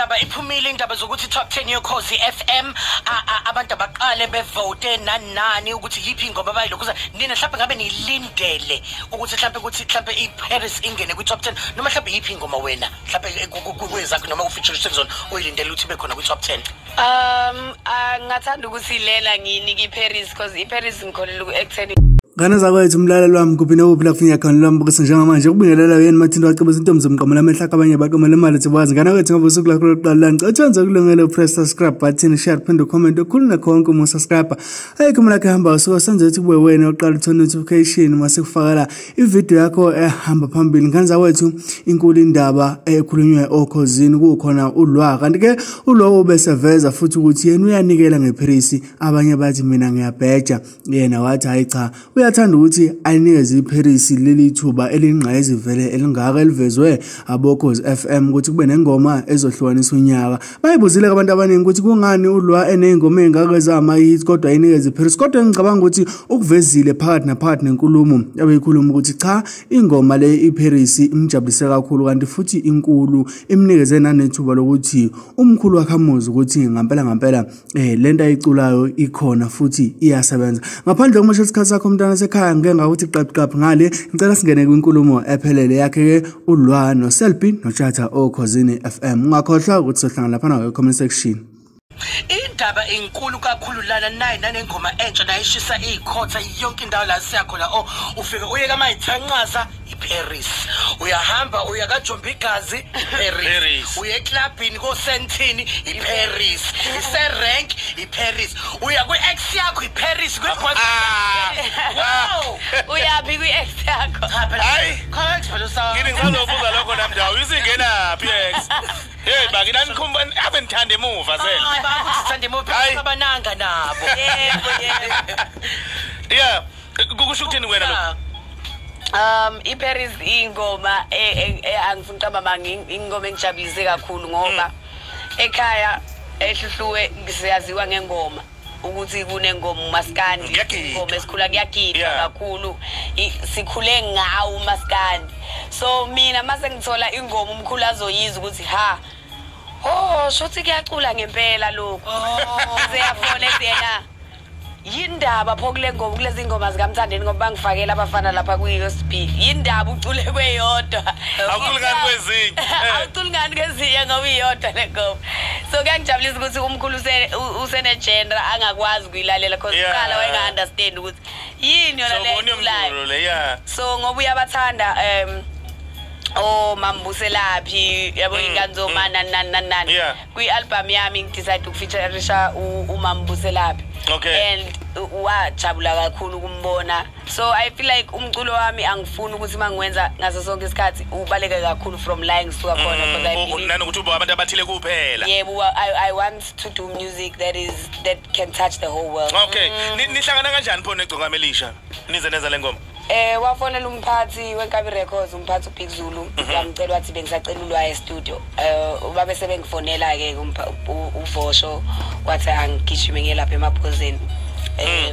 indaba iphumile indaba zokuthi top 10 yokhozi FM abantu abaqale bevote nani ukuthi yipi ingoma bayilokhuza nina mhlawumbe ngabe nilindele ukuthi mhlawumbe iParis ingene kwi top 10 noma mhlawumbe yipi ingoma wena mhlawumbe kwezakho noma ufeature season oyilindele ukuthi bekhona kwi top 10 ngathanda ukuthi lela ngini iParis because iParis ngikholela ku-acting. Ngane zakwethu umlalelo wami kuphi uphi la kufinya khona lami bukuse njengamanje ukubingelela yena mathindo wacebeza intombi zomqamela amehla kabanye baqomela imali thibazi ngane wethu ngoba usuku lakho lokuqala la ngicathanza kulungele press subscribe button share phinde comment okhuluna konke umu subscriber ayikho lakhe hamba usuku senze ukuthi kube wena oqala uthola notification mase kufakala ivideo yakho ehamba phambili ngane zakwethu inkulu indaba ekhulunywa okhozini kukhona uLwah kanti ke uLwah ubeseveza futhi ukuthi yena uyanikela ngeParis abanye bathi mina ngiyabheja yena wathi hayi cha uyathanda ukuthi ayinikeze iParis leli thuba elingqayezi vele elingaka elivezwe abokhozi FM ukuthi kube nengoma ezohlukanisa unyaka bayibuzile abantu abaningi ukuthi kungani uLwah enengoma engakeza ama hits kodwa ayinikeze iParis kodwa ngicabanga ukuthi ukuvezile phakathi nenkulumo abeyikhuluma ukuthi cha ingoma le iParis imjabulise kakhulu kanti futhi inkulu imnikeze nanethuba lokuthi umkhulu wakhamuzi ukuthi ngampela lento ayiculayo ikhona futhi iyasebenza ngaphandle kokusho isikhathi sakho mntana sekhaya ngeke ngakuthi qaphi ngale ngicela singene kwinkulumo ephelele yakhe uLwah noSelby noChatha okhozini FM ungakhohlwa ukuthi sohlangana lapha na comment section. Indaba inkulu kakhulu lana nayi nanengoma entsha nayishisa ikhotha yonke indawo la siyakhona ufika uyeka mayithanqaza iParis uyahamba uya kaJombi Igazi iParis uya eclubini koSentini iParis iserank iParis uya kwi-ex yakho iParis wow Uyaphi kwi-ex yakho hayi correct phela sawa ngini ngizobuza lokho namdawo uZingena PX hey bakini ngikhumba abengithanda emuva sena bakuthanda emuva abananga nabo yeah kukusho ukuthini wena lo iParis ingoma angifuna uqamba ingoma engijabulise kakhulu ngoba ekhaya ehluhluwe siyaziwa ngengoma ukuthi kunengoma uMaskandi ingoma esikhula kuyagidwa kakhulu sikhule ngawo uMaskandi so mina mase ngithola ingoma umkhulu azoyiza ukuthi shothi kuyacula ngempela lokho siyafona siyena yindaba pho kule ngoma kulezi ngoma zikamthandeni ngoba bangifakela abafana lapha ku-USB yindaba ucule kweyodwa awuculungani kwezinye awuculungani kwezinye ngoba iyodwa le ngoma so kuyangijabulisa ukuthi umkhulu usenegender angakwazi ukuyilalela cause uqala wayenga-understand ukuthi yini yona le so ngoba uyabathanda mambuselaphi yabo inganzoma nani kwi-album yami ngidecide ukufeatureisha umambuselaphi and wajabula kakhulu ukumbona so I feel like umculo wami angifuni ukuthi mangiwenza ngaso sonke isikhathi ubaleke kakhulu from la ngisuka khona because I believe nanokuthi abantu abathile kuphela yebo I want to do music that can touch the whole world. Okay nihlangana kanjani pho neGcokama elisha nize neza lengoma wafonela umphathi weNkabi Records umphathi uBig Zulu wamcela wathi bengisacela uLwah e-studio babe sebengifonela ke uVosho wathi angigijime ngelapha emaphozeni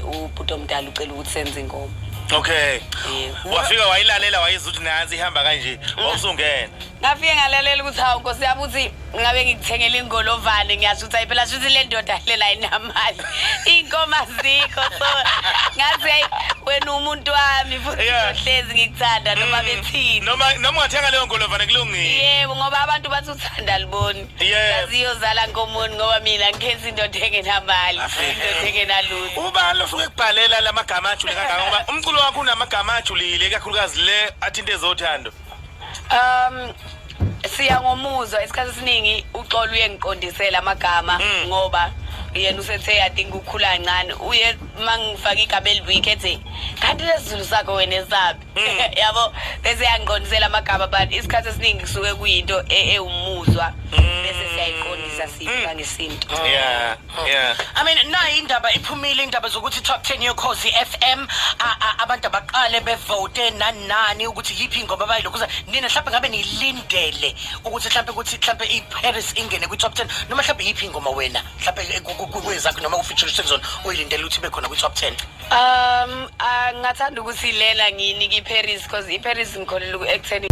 ubhuti omdala ucela ukuthi senze ingoma. Okay wafika wayilalela wayiza ukuthi nansi ihamba kanje wawusungena ngafike ngalalela ukuthi hawu Nkosi yami uthi ngabe ngikuthengela ingolovane ngiyasho ukuthi ayiphela shuthi le ndoda lela inamali inkoma zikho so ngathi wena umuntu wami futhi uhlezi ngikuthanda noma bethini noma ungathenga leyo ngolovane kulungile yebo ngoba abantu bathi uthanda liboni yaziyozala ngomoni ngoba mina ngikhenza indoda engenamali indoda engenalutho ubani lofuke ekubhalela lamagama ajule kangaka ngoba umculo wakho unamagama ajulile kakhulukazi le athinte ezothando siya ngomuzwa isikhathi esiningi uxolo uyengiqondisela amagama ngoba yena usethe yadinga ukukhula kancane uye mangifaka igama eliweak ethi kanti lesizulu sakho wena esabi yabo bese yangiqondisela amagama but isikhathi esiningi kusuke kuyinto ewumuzwa bese siyayiqondisa sipha ngesinto. Yeah I mean nayi indaba iphumile indaba zokuthi top 10 yokhozi FM abantu abaqale bevote nani ukuthi yipi ingoma bayilokhuza nina mhlawumbe ngabe nilindele ukuthi mhlawumbe iParis ingene kwi top 10 noma mhlawumbe yipi ingoma wena mhlawumbe kwezakho noma ufeature season oyilindele ukuthi bekhona kwi top 10 ngathanda ukuthi lela ngini iParis because iParis ngikholela ku-acting.